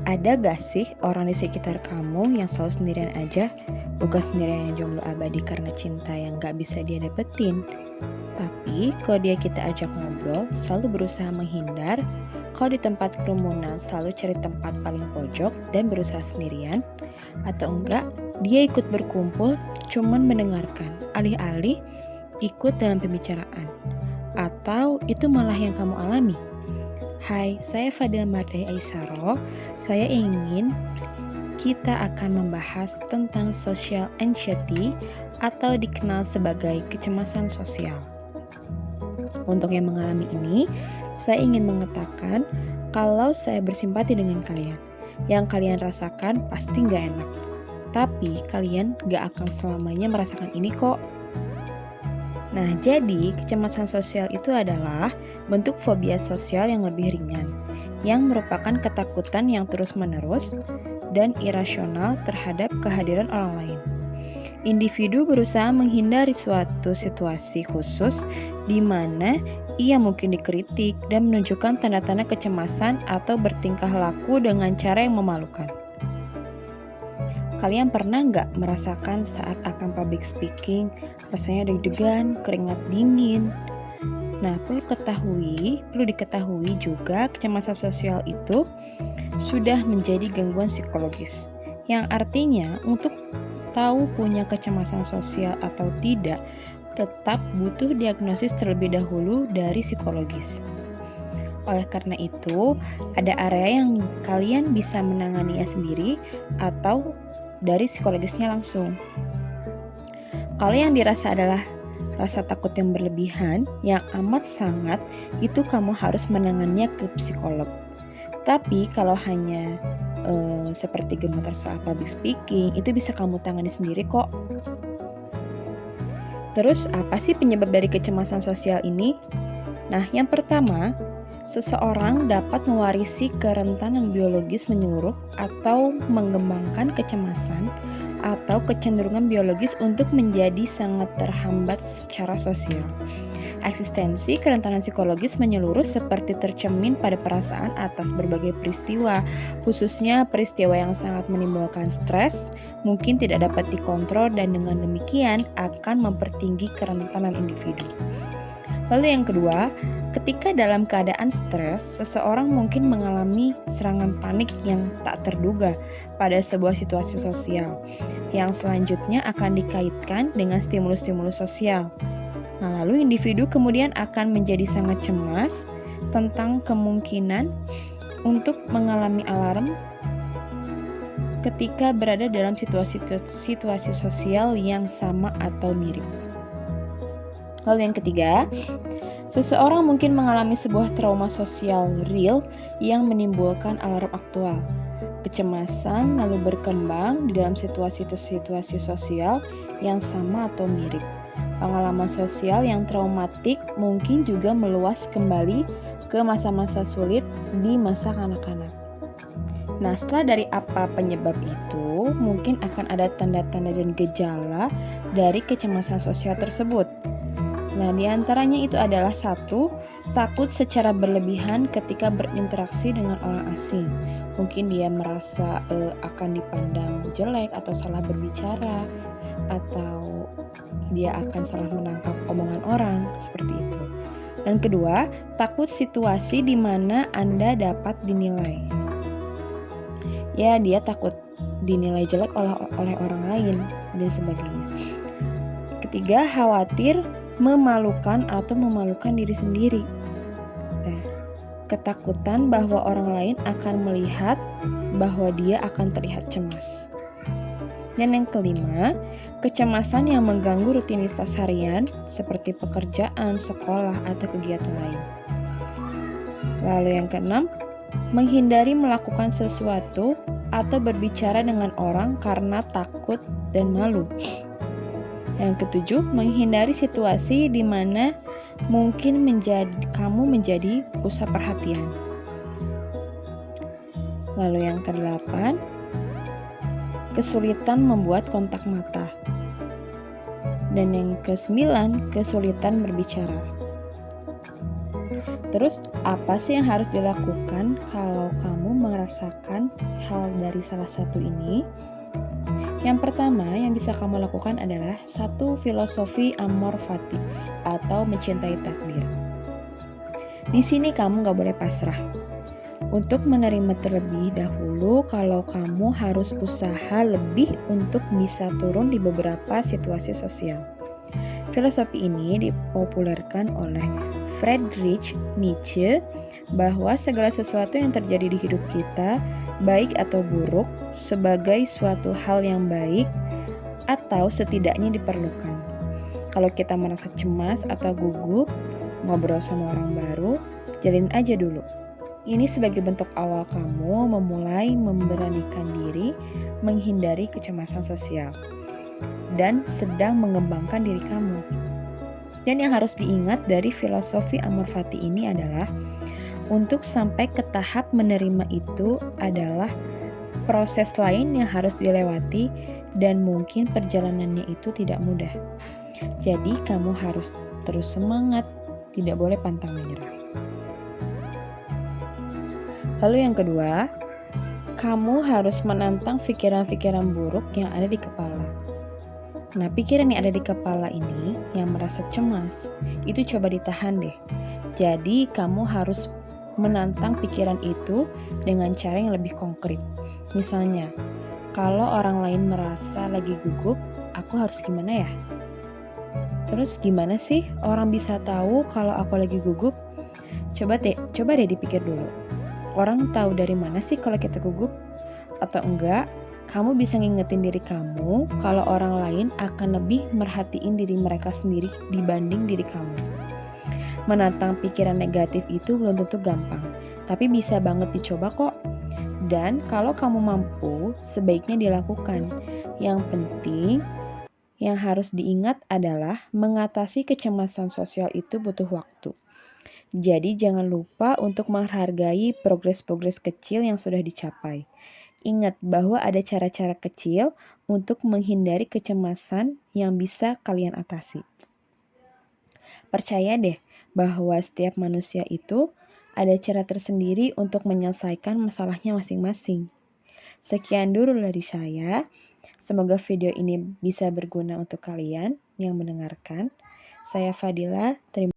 Ada gak sih orang di sekitar kamu yang selalu sendirian aja? Bukan sendirian yang jomblo abadi karena cinta yang gak bisa dia dapetin. Tapi kalau dia kita ajak ngobrol, selalu berusaha menghindar. Kalau di tempat kerumunan, selalu cari tempat paling pojok dan berusaha sendirian. Atau enggak, dia ikut berkumpul, cuman mendengarkan, alih-alih ikut dalam pembicaraan. Atau itu malah yang kamu alami? Hai, saya Fadil Mardai Aisyaro. Saya ingin kita akan membahas tentang social anxiety atau dikenal sebagai kecemasan sosial. Untuk yang mengalami ini, saya ingin mengatakan kalau saya bersimpati dengan kalian. Yang kalian rasakan pasti gak enak. Tapi kalian gak akan selamanya merasakan ini kok. Nah, jadi kecemasan sosial itu adalah bentuk fobia sosial yang lebih ringan, yang merupakan ketakutan yang terus-menerus dan irasional terhadap kehadiran orang lain. Individu berusaha menghindari suatu situasi khusus di mana ia mungkin dikritik dan menunjukkan tanda-tanda kecemasan atau bertingkah laku dengan cara yang memalukan. Kalian pernah nggak merasakan saat akan public speaking, rasanya deg-degan, keringat dingin? Nah, perlu diketahui juga kecemasan sosial itu sudah menjadi gangguan psikologis. Yang artinya untuk tahu punya kecemasan sosial atau tidak, tetap butuh diagnosis terlebih dahulu dari psikologis. Oleh karena itu, ada area yang kalian bisa menanganinya sendiri atau dari psikologisnya langsung. Kalau yang dirasa adalah rasa takut yang berlebihan, yang amat sangat, itu kamu harus menangannya ke psikolog. Tapi kalau hanya seperti gemetar saat public speaking, itu bisa kamu tangani sendiri kok. Terus apa sih penyebab dari kecemasan sosial ini? Nah, yang pertama, seseorang dapat mewarisi kerentanan biologis menyeluruh atau mengembangkan kecemasan atau kecenderungan biologis untuk menjadi sangat terhambat secara sosial. Eksistensi kerentanan psikologis menyeluruh seperti tercermin pada perasaan atas berbagai peristiwa, khususnya peristiwa yang sangat menimbulkan stres, mungkin tidak dapat dikontrol dan dengan demikian akan mempertinggi kerentanan individu. Lalu yang kedua, ketika dalam keadaan stres, seseorang mungkin mengalami serangan panik yang tak terduga pada sebuah situasi sosial, yang selanjutnya akan dikaitkan dengan stimulus-stimulus sosial. Nah, lalu individu kemudian akan menjadi sangat cemas tentang kemungkinan untuk mengalami alarm ketika berada dalam situasi sosial yang sama atau mirip. Lalu yang ketiga, seseorang mungkin mengalami sebuah trauma sosial real yang menimbulkan alarm aktual. Kecemasan lalu berkembang di dalam situasi sosial yang sama atau mirip. Pengalaman sosial yang traumatik mungkin juga meluas kembali ke masa-masa sulit di masa kanak-kanak. Nah, setelah dari apa penyebab itu, mungkin akan ada tanda-tanda dan gejala dari kecemasan sosial tersebut. Nah, diantaranya itu adalah 1, takut secara berlebihan ketika berinteraksi dengan orang asing. Mungkin dia merasa akan dipandang jelek atau salah berbicara, atau dia akan salah menangkap omongan orang, seperti itu. Dan kedua, takut situasi di mana Anda dapat dinilai. Ya, dia takut dinilai jelek oleh orang lain dan sebagainya. Ketiga, khawatir memalukan atau memalukan diri sendiri. Ketakutan bahwa orang lain akan melihat bahwa dia akan terlihat cemas. Dan yang kelima, kecemasan yang mengganggu rutinitas harian seperti pekerjaan, sekolah, atau kegiatan lain. Lalu yang keenam, menghindari melakukan sesuatu atau berbicara dengan orang karena takut dan malu. Yang ketujuh, menghindari situasi di mana mungkin kamu menjadi pusat perhatian. Lalu yang kedelapan, kesulitan membuat kontak mata. Dan yang kesembilan, kesulitan berbicara. Terus apa sih yang harus dilakukan kalau kamu merasakan hal dari salah satu ini, yang pertama yang bisa kamu lakukan adalah satu filosofi amor fati atau mencintai takdir. Di sini kamu gak boleh pasrah. Untuk menerima terlebih dahulu kalau kamu harus usaha lebih untuk bisa turun di beberapa situasi sosial. Filosofi ini dipopulerkan oleh Friedrich Nietzsche bahwa segala sesuatu yang terjadi di hidup kita, baik atau buruk, sebagai suatu hal yang baik atau setidaknya diperlukan. Kalau kita merasa cemas atau gugup, ngobrol sama orang baru, jalin aja dulu. Ini sebagai bentuk awal kamu memulai memberanikan diri menghindari kecemasan sosial dan sedang mengembangkan diri kamu. Dan yang harus diingat dari filosofi amor fati ini adalah untuk sampai ke tahap menerima itu adalah proses lain yang harus dilewati dan mungkin perjalanannya itu tidak mudah. Jadi kamu harus terus semangat, tidak boleh pantang menyerah. Lalu yang kedua, kamu harus menantang pikiran-pikiran buruk yang ada di kepala. Nah, pikiran yang ada di kepala ini yang merasa cemas, itu coba ditahan deh. Jadi, kamu harus menantang pikiran itu dengan cara yang lebih konkret. Misalnya, kalau orang lain merasa lagi gugup, aku harus gimana ya? Terus gimana sih orang bisa tahu kalau aku lagi gugup? Coba deh dipikir dulu. Orang tahu dari mana sih kalau kita gugup? Atau enggak, kamu bisa ngingetin diri kamu kalau orang lain akan lebih merhatiin diri mereka sendiri dibanding diri kamu. Menantang pikiran negatif itu belum tentu gampang, tapi bisa banget dicoba kok. Dan kalau kamu mampu, sebaiknya dilakukan. Yang penting, yang harus diingat adalah mengatasi kecemasan sosial itu butuh waktu. Jadi jangan lupa untuk menghargai progres-progres kecil yang sudah dicapai. Ingat bahwa ada cara-cara kecil untuk menghindari kecemasan yang bisa kalian atasi. Percaya deh bahwa setiap manusia itu ada cara tersendiri untuk menyelesaikan masalahnya masing-masing. Sekian dulu dari saya. Semoga video ini bisa berguna untuk kalian yang mendengarkan. Saya Fadila, terima